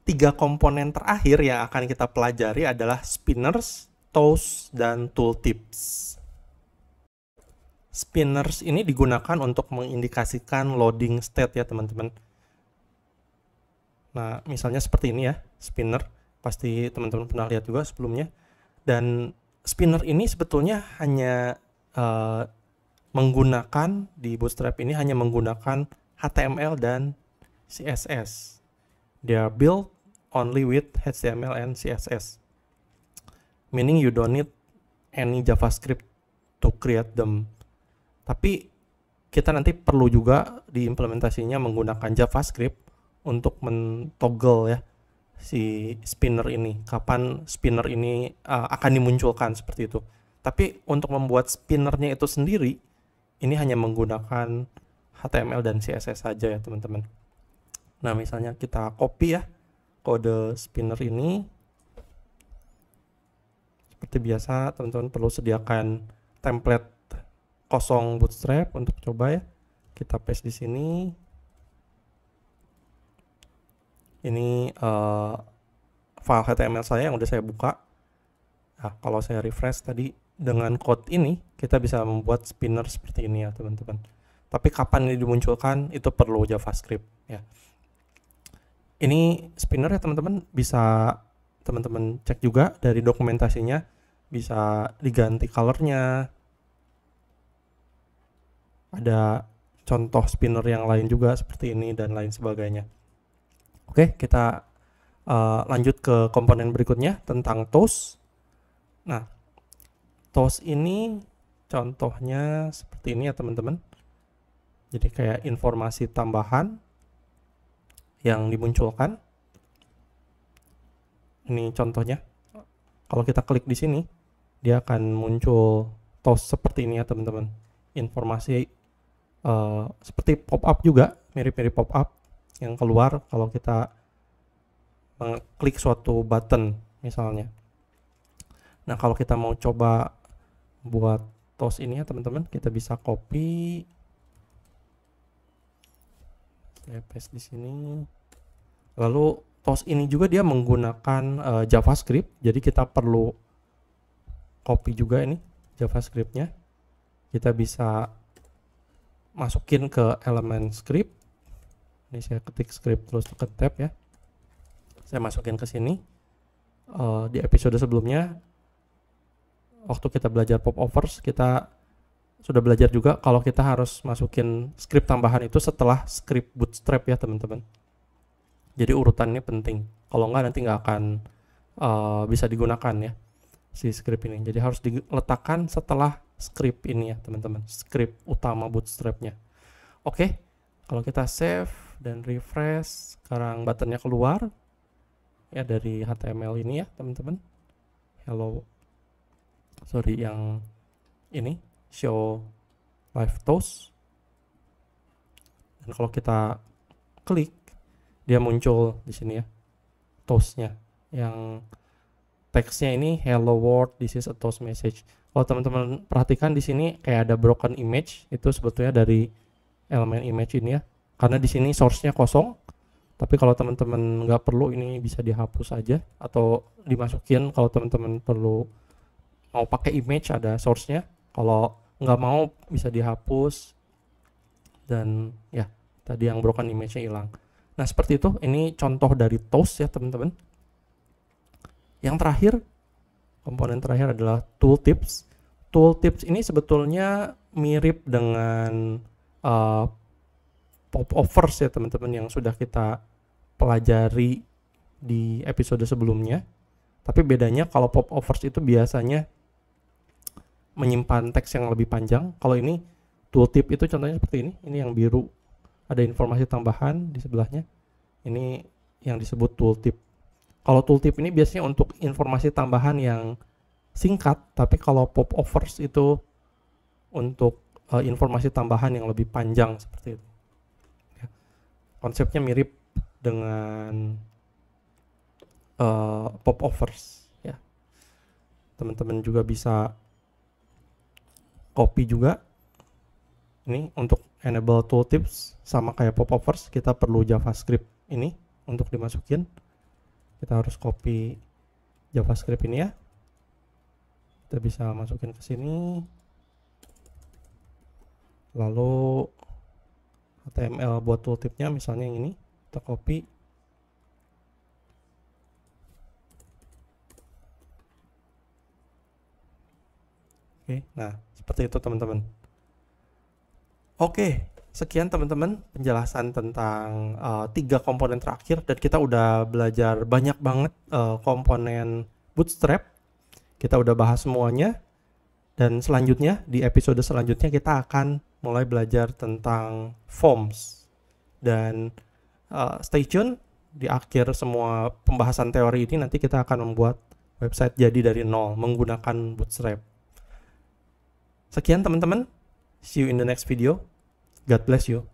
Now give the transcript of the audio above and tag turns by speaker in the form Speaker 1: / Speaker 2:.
Speaker 1: tiga komponen terakhir yang akan kita pelajari adalah spinners, toast, dan tooltips. Spinners ini digunakan untuk mengindikasikan loading state ya teman-teman. Nah, misalnya seperti ini ya, spinner. Pasti teman-teman pernah lihat juga sebelumnya. Dan spinner ini sebetulnya hanya menggunakan, di Bootstrap ini hanya menggunakan HTML dan CSS. They are built only with HTML and CSS. Meaning you don't need any JavaScript to create them. Tapi kita nanti perlu juga di implementasinya menggunakan JavaScript untuk mentoggle ya si spinner ini, kapan spinner ini akan dimunculkan seperti itu. Tapi untuk membuat spinnernya itu sendiri, ini hanya menggunakan HTML dan CSS saja ya teman-teman. Nah, misalnya kita copy ya kode spinner ini. Seperti biasa, teman-teman perlu sediakan template kosong Bootstrap untuk coba ya. Kita paste di sini. Ini file HTML saya yang udah saya buka. Nah, kalau saya refresh tadi dengan code ini, kita bisa membuat spinner seperti ini ya teman-teman. Tapi kapan ini dimunculkan, itu perlu JavaScript ya. Ini spinner ya teman-teman, bisa teman-teman cek juga dari dokumentasinya, bisa diganti colornya. Ada contoh spinner yang lain juga seperti ini dan lain sebagainya. Oke, kita lanjut ke komponen berikutnya tentang toast. Nah, toast ini contohnya seperti ini ya teman-teman. Jadi kayak informasi tambahan yang dimunculkan. Ini contohnya. Kalau kita klik di sini, dia akan muncul toast seperti ini ya teman-teman. Informasi seperti pop-up juga, mirip-mirip pop-up yang keluar kalau kita mengklik suatu button misalnya. Nah, kalau kita mau coba buat toast ini ya teman-teman, kita bisa copy, saya paste di sini. Lalu toast ini juga dia menggunakan JavaScript, jadi kita perlu copy juga ini JavaScript-nya. Kita bisa masukin ke elemen script. Ini saya ketik script terus tekan tab ya. Saya masukin ke sini. Di episode sebelumnya, waktu kita belajar popovers, kita sudah belajar juga kalau kita harus masukin script tambahan itu setelah script Bootstrap ya teman-teman. Jadi urutannya penting. Kalau enggak nanti nggak akan bisa digunakan ya si script ini. Jadi harus diletakkan setelah script ini ya teman-teman, script utama Bootstrap-nya. Oke, kalau kita save dan refresh, sekarang buttonnya keluar ya dari HTML ini ya teman-teman. Hello, sorry yang ini show live toast. Dan kalau kita klik, dia muncul di sini ya toastnya, yang teksnya ini hello world, this is a toast message. Kalau teman-teman perhatikan di sini kayak ada broken image, itu sebetulnya dari elemen image ini ya, karena di sini source-nya kosong. Tapi kalau teman-teman nggak perlu, ini bisa dihapus aja atau dimasukin. Kalau teman-teman perlu mau pakai image, ada source-nya. Kalau nggak mau, bisa dihapus. Dan ya, tadi yang broken image-nya hilang. Nah, seperti itu. Ini contoh dari toast ya teman-teman. Yang terakhir, komponen terakhir adalah tooltips. Tooltips ini sebetulnya mirip dengan popovers ya teman-teman yang sudah kita pelajari di episode sebelumnya. Tapi bedanya kalau popovers itu biasanya menyimpan teks yang lebih panjang. Kalau ini tooltip itu contohnya seperti ini. Ini yang biru, ada informasi tambahan di sebelahnya. Ini yang disebut tooltip. Kalau tooltip ini biasanya untuk informasi tambahan yang singkat, tapi kalau popovers itu untuk informasi tambahan yang lebih panjang seperti itu. Ya. Konsepnya mirip dengan popovers. Ya. Teman-teman juga bisa copy juga. Ini untuk enable tooltips sama kayak popovers, kita perlu JavaScript ini untuk dimasukin. Kita harus copy JavaScript ini ya. Kita bisa masukin ke sini. Lalu HTML buat tooltipnya misalnya yang ini, kita copy. Oke, nah seperti itu teman-teman. Oke, sekian teman-teman penjelasan tentang 3 komponen terakhir, dan kita udah belajar banyak banget komponen Bootstrap. Kita udah bahas semuanya, dan selanjutnya di episode selanjutnya kita akan mulai belajar tentang forms. Dan stay tune, di akhir semua pembahasan teori ini nanti kita akan membuat website jadi dari nol menggunakan Bootstrap. Sekian teman-teman, see you in the next video. God bless you.